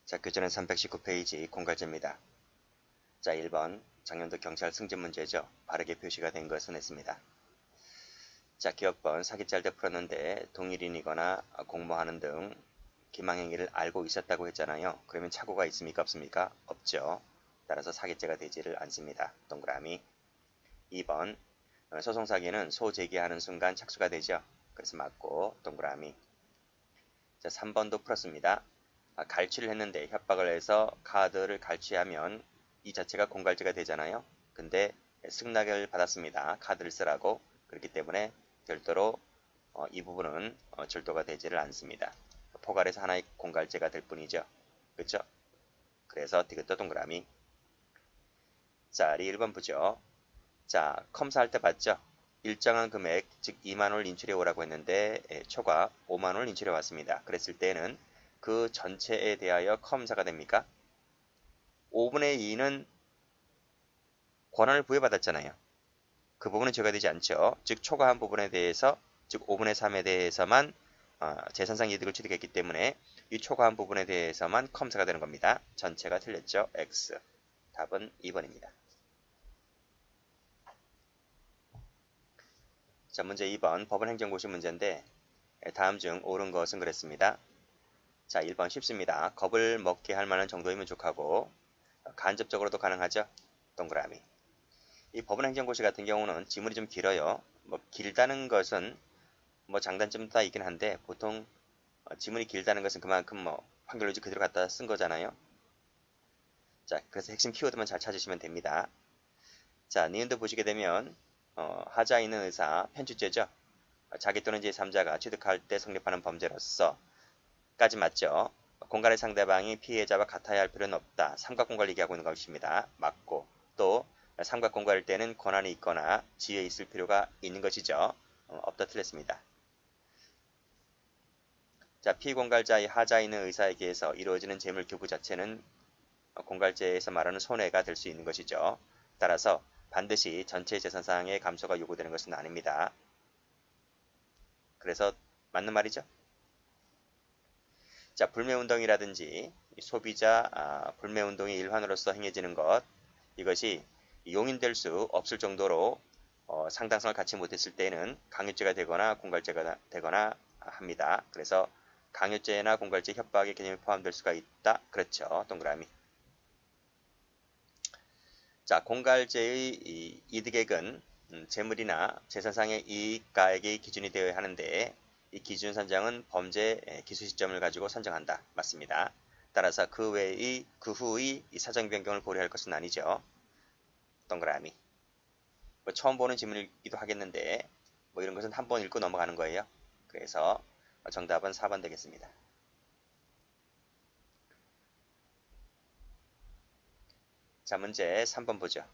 자, 교재는 319페이지 공갈제입니다. 자, 1번 작년도 경찰 승진 문제죠. 바르게 표시가 된 것은 했습니다. 자, 기억번 사기짤 때 풀었는데 동일인이거나 공모하는 등 기망행위를 알고 있었다고 했잖아요. 그러면 착오가 있습니까? 없습니까? 없죠. 따라서 사기죄가 되지를 않습니다. 동그라미. 2번 소송사기는 소제기하는 순간 착수가 되죠. 그래서 맞고 동그라미. 자, 3번도 풀었습니다. 갈취를 했는데 협박을 해서 카드를 갈취하면 이 자체가 공갈죄가 되잖아요. 근데 승낙을 받았습니다. 카드를 쓰라고. 그렇기 때문에 별도로 이 부분은 절도가 되지를 않습니다. 포괄해서 하나의 공갈죄가 될 뿐이죠. 그렇죠? 그래서 디귿도 동그라미. 자, 1번 보죠. 자, 컴사할 때 봤죠? 일정한 금액, 즉 2만원을 인출해 오라고 했는데 초과 5만원을 인출해 왔습니다. 그랬을 때는 그 전체에 대하여 컴사가 됩니까? 5분의 2는 권한을 부여받았잖아요. 그 부분은 제거되지 않죠. 즉 초과한 부분에 대해서, 즉 5분의 3에 대해서만 재산상 이득을 취득했기 때문에 이 초과한 부분에 대해서만 컴사가 되는 겁니다. 전체가 틀렸죠. X. 답은 2번입니다. 자, 문제 2번 법원 행정고시 문제인데 다음 중 옳은 것은 그랬습니다. 자, 1번 쉽습니다. 겁을 먹게 할 만한 정도이면 족하고 간접적으로도 가능하죠. 동그라미. 이 법원 행정고시 같은 경우는 지문이 좀 길어요. 길다는 것은 장단점도 다 있긴 한데 보통 지문이 길다는 것은 그만큼 판결로지 그대로 갖다 쓴 거잖아요. 자, 그래서 핵심 키워드만 잘 찾으시면 됩니다. 자, 니은도 보시게 되면 하자 있는 의사 편취죄죠. 자기 또는 제3자가 취득할 때 성립하는 범죄로서 까지 맞죠. 공갈의 상대방이 피해자와 같아야 할 필요는 없다. 삼각공갈 얘기하고 있는 것입니다. 맞고 또 삼각공갈일 때는 권한이 있거나 지위에 있을 필요가 있는 것이죠. 없다 틀렸습니다. 자, 피공갈자의 하자 있는 의사에게 의해서 이루어지는 재물 교부 자체는 공갈죄에서 말하는 손해가 될 수 있는 것이죠. 따라서 반드시 전체 재산상의 감소가 요구되는 것은 아닙니다. 그래서 맞는 말이죠. 자, 불매운동이라든지 소비자 불매운동의 일환으로서 행해지는 것, 이것이 용인될 수 없을 정도로 상당성을 갖지 못했을 때는 강요죄가 되거나 공갈죄가 되거나 합니다. 그래서 강요죄나 공갈죄 협박의 개념이 포함될 수가 있다. 그렇죠. 동그라미. 자, 공갈죄의 이득액은 재물이나 재산상의 이익가액의 기준이 되어야 하는데 이 기준 선정은 범죄 기수 시점을 가지고 선정한다. 맞습니다. 따라서 그 후의 사정 변경을 고려할 것은 아니죠. 동그라미. 처음 보는 질문이기도 하겠는데 이런 것은 한번 읽고 넘어가는 거예요. 그래서 정답은 4번 되겠습니다. 자, 문제 3번 보죠.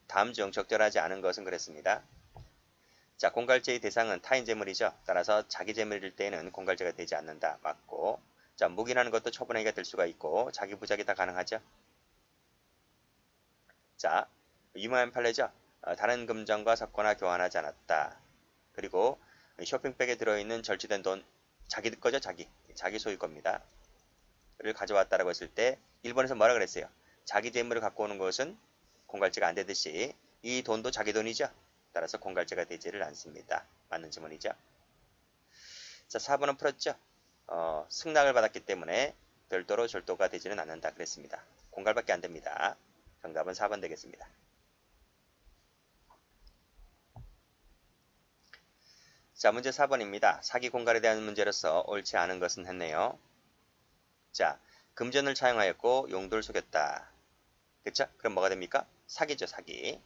다음 중 적절하지 않은 것은 그랬습니다. 자, 공갈죄의 대상은 타인 재물이죠. 따라서 자기 재물일 때는 공갈죄가 되지 않는다. 맞고. 자, 묵인하는 것도 처분행위가 될 수가 있고 자기 부작이 다 가능하죠. 자, 유명한 판례죠. 다른 금전과 섞거나 교환하지 않았다. 그리고 쇼핑백에 들어있는 절취된 돈, 자기 거죠. 자기 소유 겁니다. 를 가져왔다라고 했을 때 1번에서 뭐라 그랬어요? 자기 재물을 갖고 오는 것은 공갈죄가 안 되듯이 이 돈도 자기 돈이죠. 따라서 공갈죄가 되지를 않습니다. 맞는 질문이죠. 자, 4번은 풀었죠. 승낙을 받았기 때문에 별도로 절도가 되지는 않는다 그랬습니다. 공갈밖에 안 됩니다. 정답은 4번 되겠습니다. 자, 문제 4번입니다. 사기 공갈에 대한 문제로서 옳지 않은 것은 했네요. 자, 금전을 차용하였고 용도를 속였다. 그쵸? 그럼 뭐가 됩니까? 사기죠, 사기.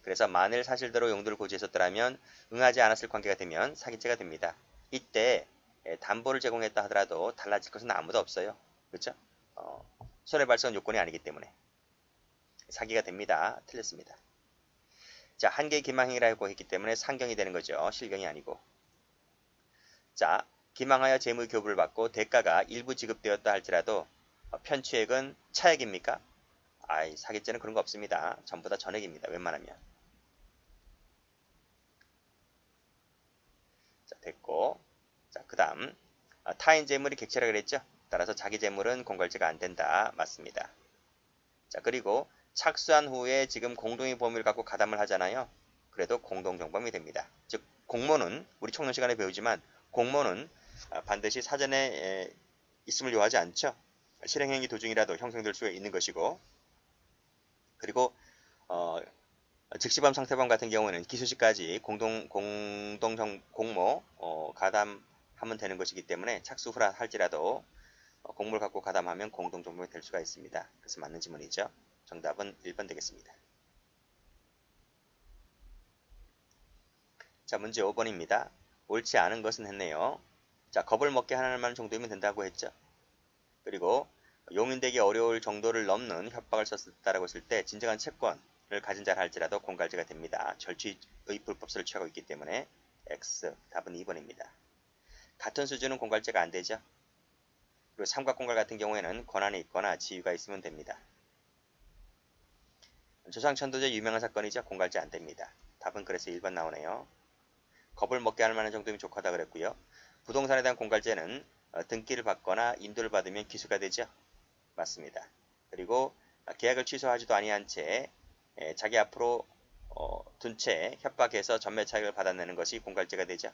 그래서 만일 사실대로 용도를 고지했었더라면 응하지 않았을 관계가 되면 사기죄가 됩니다. 이때 담보를 제공했다 하더라도 달라질 것은 아무도 없어요. 그렇죠? 손해발생 요건이 아니기 때문에 사기가 됩니다. 틀렸습니다. 자, 한계 기망행위라고 했기 때문에 상경이 되는 거죠. 실경이 아니고. 자, 기망하여 재물 교부를 받고 대가가 일부 지급되었다 할지라도 편취액은 차액입니까? 사기죄는 그런 거 없습니다. 전부 다 전액입니다. 웬만하면. 자, 됐고. 자, 그 다음 타인 재물이 객체라 그랬죠? 따라서 자기 재물은 공갈죄가 안 된다. 맞습니다. 자, 그리고 착수한 후에 지금 공동의 범위를 갖고 가담을 하잖아요. 그래도 공동정범이 됩니다. 즉 공모는 우리 총론 시간에 배우지만 공모는 반드시 사전에 있음을 요하지 않죠. 실행행위 도중이라도 형성될 수 있는 것이고, 그리고 즉시범 상태범 같은 경우에는 기소시까지 공모 가담하면 되는 것이기 때문에 착수 후라 할지라도 공모를 갖고 가담하면 공동정범이 될 수가 있습니다. 그래서 맞는 지문이죠. 정답은 1번 되겠습니다. 자, 문제 5번입니다. 옳지 않은 것은 했네요. 자, 겁을 먹게 하는 말 정도면 된다고 했죠. 그리고 용인되기 어려울 정도를 넘는 협박을 썼다라고 했을 때 진정한 채권을 가진 자라 할지라도 공갈죄가 됩니다. 절취의 불법성을 취하고 있기 때문에 X, 답은 2번입니다. 같은 수준은 공갈죄가 안 되죠. 그리고 삼각공갈 같은 경우에는 권한이 있거나 지위가 있으면 됩니다. 조상천도제 유명한 사건이죠. 공갈죄 안 됩니다. 답은 그래서 1번 나오네요. 겁을 먹게 할 만한 정도면 족하다 그랬고요. 부동산에 대한 공갈죄는 등기를 받거나 인도를 받으면 기수가 되죠. 맞습니다. 그리고 계약을 취소하지도 아니한 채 자기 앞으로 둔 채 협박해서 전매 차익을 받아내는 것이 공갈죄가 되죠.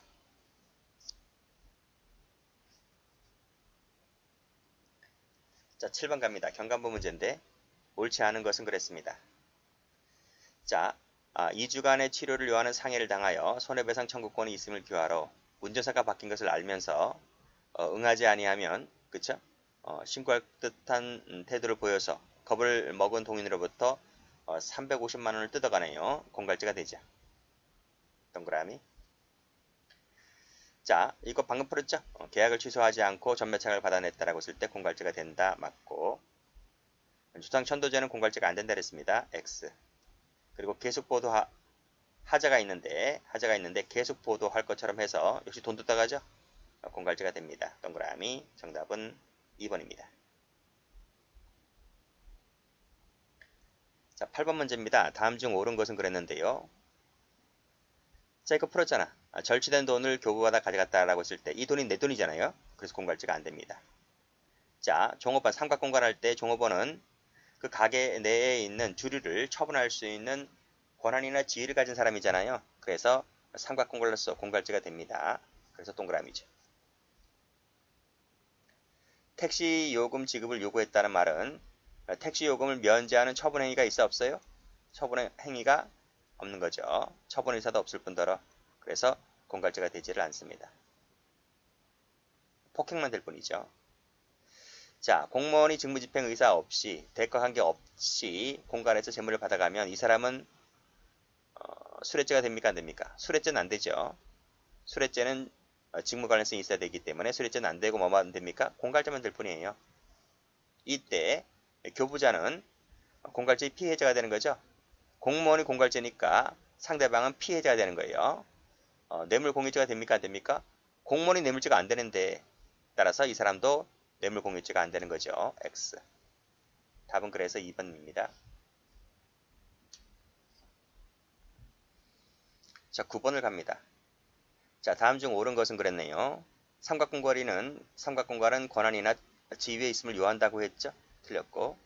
자, 7번 갑니다. 경감부 문제인데 옳지 않은 것은 그랬습니다. 자, 2주간의 치료를 요하는 상해를 당하여 손해배상 청구권이 있음을 규하로 운전사가 바뀐 것을 알면서 응하지 아니하면 그쵸? 신고할 듯한 태도를 보여서 겁을 먹은 동인으로부터 350만 원을 뜯어가네요. 공갈죄가 되죠. 동그라미. 자, 이거 방금 풀었죠? 계약을 취소하지 않고 전매차익을 받아냈다라고 했을 때 공갈죄가 된다. 맞고. 주상천도제는 공갈죄가 안 된다 그랬습니다. X. 그리고 계속 보도 하자가 있는데 계속 보도할 것처럼 해서 역시 돈 뜯다 가죠? 공갈죄가 됩니다. 동그라미. 정답은 2번입니다. 자, 8번 문제입니다. 다음 중 옳은 것은 그랬는데요. 자, 이거 풀었잖아. 절취된 돈을 교부받아 가져갔다라고 했을 때 이 돈이 내 돈이잖아요. 그래서 공갈죄가 안 됩니다. 자, 종업원 삼각공갈할 때 종업원은 그 가게 내에 있는 주류를 처분할 수 있는 권한이나 지위를 가진 사람이잖아요. 그래서 삼각공갈로서 공갈죄가 됩니다. 그래서 동그라미죠. 택시 요금 지급을 요구했다는 말은 택시 요금을 면제하는 처분 행위가 있어 없어요? 처분 행위가 없는 거죠. 처분 의사도 없을 뿐더러 그래서 공갈죄가 되지를 않습니다. 폭행만 될 뿐이죠. 자, 공무원이 직무집행 의사 없이 대가 관계 없이 공갈에서 재물을 받아가면 이 사람은 수뢰죄가 됩니까 안 됩니까? 수뢰죄는 안 되죠. 수뢰죄는 직무 관련성이 있어야 되기 때문에 수뢰죄는 안 되고 뭐만 됩니까? 공갈죄만 될 뿐이에요. 이때 교부자는 공갈죄의 피해자가 되는 거죠. 공무원이 공갈죄니까 상대방은 피해자가 되는 거예요. 뇌물공유죄가 됩니까 안 됩니까? 공무원이 뇌물죄가 안 되는데 따라서 이 사람도 뇌물공유죄가 안 되는 거죠. X. 답은 그래서 2번입니다. 자, 9번을 갑니다. 자, 다음 중 옳은 것은 그랬네요. 삼각공갈은 권한이나 지위에 있음을 요한다고 했죠. 틀렸고,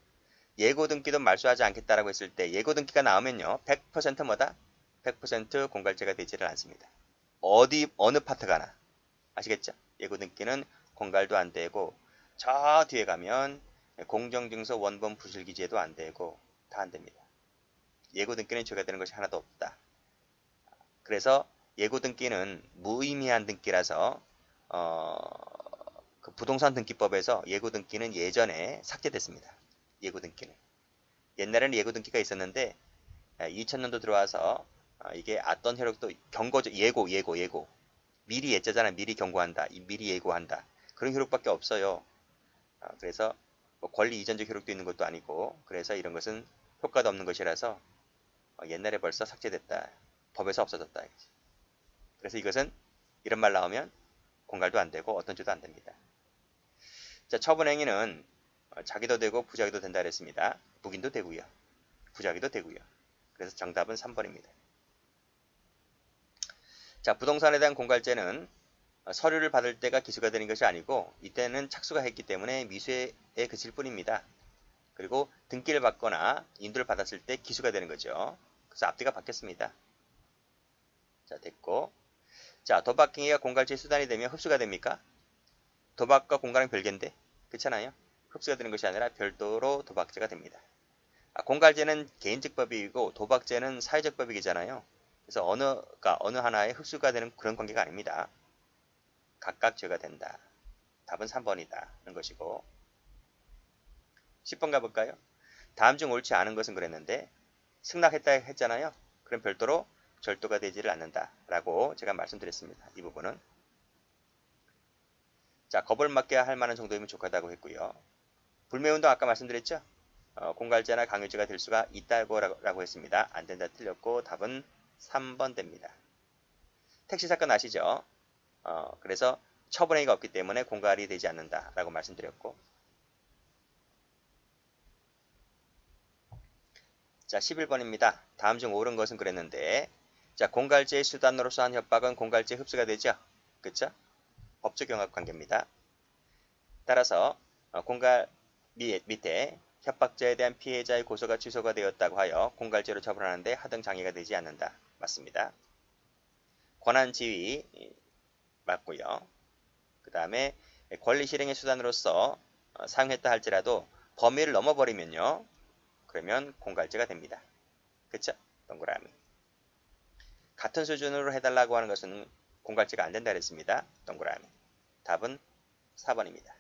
예고등기도 말소하지 않겠다라고 했을 때 예고등기가 나오면요 100% 뭐다? 100% 공갈죄가 되지를 않습니다. 어느 파트가나 아시겠죠? 예고등기는 공갈도 안 되고 저 뒤에 가면 공정증서 원본 부실기재도 안 되고 다 안 됩니다. 예고등기는 죄가 되는 것이 하나도 없다. 그래서 예고등기는 무의미한 등기라서 그 부동산 등기법에서 예고등기는 예전에 삭제됐습니다. 예고등기는. 옛날에는 예고등기가 있었는데 2000년도 들어와서 이게 어떤 효력도 경고죠. 예고. 미리 예자잖아. 미리 경고한다. 미리 예고한다. 그런 효력밖에 없어요. 그래서 뭐 권리 이전적 효력도 있는 것도 아니고 그래서 이런 것은 효과도 없는 것이라서 옛날에 벌써 삭제됐다. 법에서 없어졌다. 그래서 이것은 이런 말 나오면 공갈도 안 되고 어떤 죄도 안 됩니다. 자, 처분행위는 자기도 되고 부자기도 된다 그랬습니다. 부인도 되고요. 부자기도 되고요. 그래서 정답은 3번입니다. 자, 부동산에 대한 공갈죄는 서류를 받을 때가 기수가 되는 것이 아니고 이때는 착수가 했기 때문에 미수에 그칠 뿐입니다. 그리고 등기를 받거나 인도를 받았을 때 기수가 되는 거죠. 그래서 앞뒤가 바뀌었습니다. 자, 됐고. 자, 도박행위가 공갈죄 수단이 되면 흡수가 됩니까? 도박과 공갈은 별개인데, 그렇잖아요. 흡수가 되는 것이 아니라 별도로 도박죄가 됩니다. 공갈죄는 개인적 법익이고 도박죄는 사회적 법익이잖아요. 그래서 어느 하나에 흡수가 되는 그런 관계가 아닙니다. 각각 죄가 된다. 답은 3번이다는 것이고. 10번 가볼까요? 다음 중 옳지 않은 것은 그랬는데 승낙했다 했잖아요. 그럼 별도로 절도가 되지를 않는다 라고 제가 말씀드렸습니다. 이 부분은. 자, 겁을 맞게 할 만한 정도이면 족하다고 했고요. 불매운동 아까 말씀드렸죠? 공갈죄나 강요죄가 될 수가 있다고 라고 했습니다. 안 된다 틀렸고 답은 3번 됩니다. 택시 사건 아시죠? 그래서 처분행위가 없기 때문에 공갈이 되지 않는다 라고 말씀드렸고. 자, 11번입니다. 다음 중 옳은 것은 그랬는데, 자, 공갈죄의 수단으로서 한 협박은 공갈죄 흡수가 되죠? 그쵸? 법적 경합 관계입니다. 따라서 공갈 밑에 협박죄에 대한 피해자의 고소가 취소가 되었다고 하여 공갈죄로 처벌하는데 하등 장애가 되지 않는다. 맞습니다. 권한 지위 맞고요. 그 다음에 권리 실행의 수단으로서 사용했다 할지라도 범위를 넘어버리면요. 그러면 공갈죄가 됩니다. 그쵸? 동그라미. 같은 수준으로 해달라고 하는 것은 공갈죄가 안 된다 그랬습니다. 동그라미. 답은 4번입니다.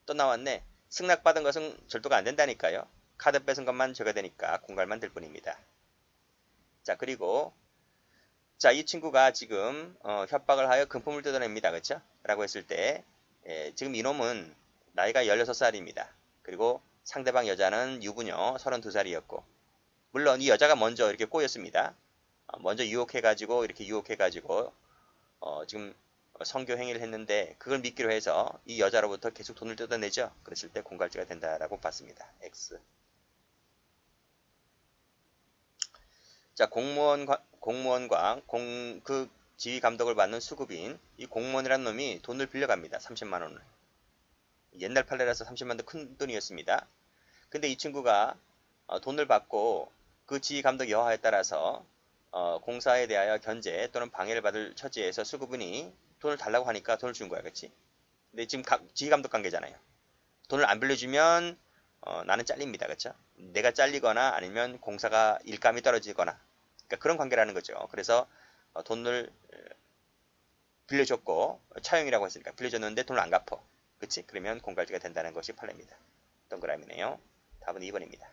또 나왔네. 승낙받은 것은 절도가 안 된다니까요. 카드 뺏은 것만 죄가 되니까 공갈만 될 뿐입니다. 자, 그리고 자, 이 친구가 지금 협박을 하여 금품을 뜯어냅니다. 그쵸? 라고 했을 때 지금 이놈은 나이가 16살입니다. 그리고 상대방 여자는 유부녀 32살이었고 물론 이 여자가 먼저 이렇게 꼬였습니다. 먼저 유혹해가지고 이렇게 유혹해가지고 지금 성교 행위를 했는데 그걸 믿기로 해서 이 여자로부터 계속 돈을 뜯어내죠. 그랬을 때 공갈죄가 된다라고 봤습니다. X. 자, 공무원과 그 지휘 감독을 받는 수급인 이 공무원이라는 놈이 돈을 빌려갑니다. 30만 원을. 옛날 판례라서 30만 원도 큰 돈이었습니다. 근데 이 친구가 돈을 받고 그 지휘 감독 여하에 따라서 공사에 대하여 견제 또는 방해를 받을 처지에서 수급인이 돈을 달라고 하니까 돈을 준 거야. 그렇지? 근데 지금 지휘 감독 관계잖아요. 돈을 안 빌려주면 나는 잘립니다. 그렇죠? 내가 잘리거나 아니면 공사가 일감이 떨어지거나 그러니까 그런 관계라는 거죠. 그래서 돈을 빌려줬고 차용이라고 했으니까 빌려줬는데 돈을 안 갚어. 그치? 그러면 공갈죄가 된다는 것이 판례입니다. 동그라미네요. 답은 2번입니다.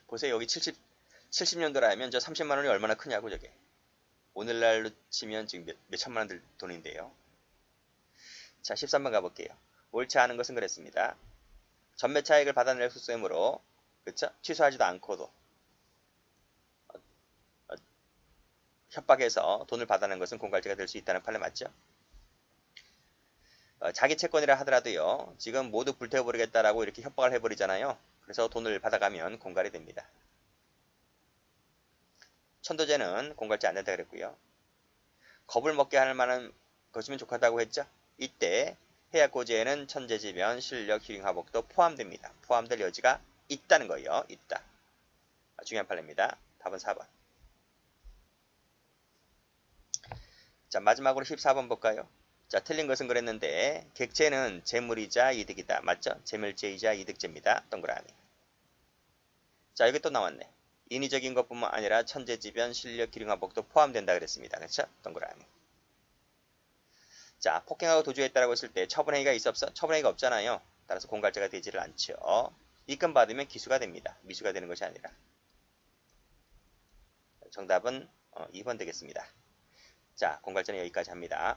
보세요. 여기 70년도라면 저 30만 원이 얼마나 크냐고 저게. 오늘날로 치면 지금 몇 천만 원 돈인데요. 자, 13번 가볼게요. 옳지 않은 것은 그랬습니다. 전매 차익을 받아낼 흡수이므로 그쵸? 취소하지도 않고도 협박해서 돈을 받아낸 것은 공갈죄가 될 수 있다는 판례 맞죠? 자기 채권이라 하더라도요. 지금 모두 불태워버리겠다라고 이렇게 협박을 해버리잖아요. 그래서 돈을 받아가면 공갈이 됩니다. 천도죄는 공갈죄 안 된다 그랬고요. 겁을 먹게 할 만한 것이면 족하다고 했죠. 이때 해약고지에는 천재지변, 실력, 희링하복도 포함됩니다. 포함될 여지가 있다는 거예요. 있다. 중요한 판례입니다. 답은 4번. 자, 마지막으로 14번 볼까요? 자, 틀린 것은 그랬는데 객체는 재물이자 이득이다. 맞죠? 재물죄이자 이득죄입니다. 동그라미. 자, 여기 또 나왔네. 인위적인 것뿐만 아니라 천재지변, 실력, 기능화복도 포함된다 그랬습니다. 그렇죠? 동그라미. 자, 폭행하고 도주했다고 했을 때 처분행위가 있어 없어? 처분행위가 없잖아요. 따라서 공갈죄가 되지를 않죠. 입금 받으면 기수가 됩니다. 미수가 되는 것이 아니라. 정답은 2번 되겠습니다. 자, 공갈죄는 여기까지 합니다.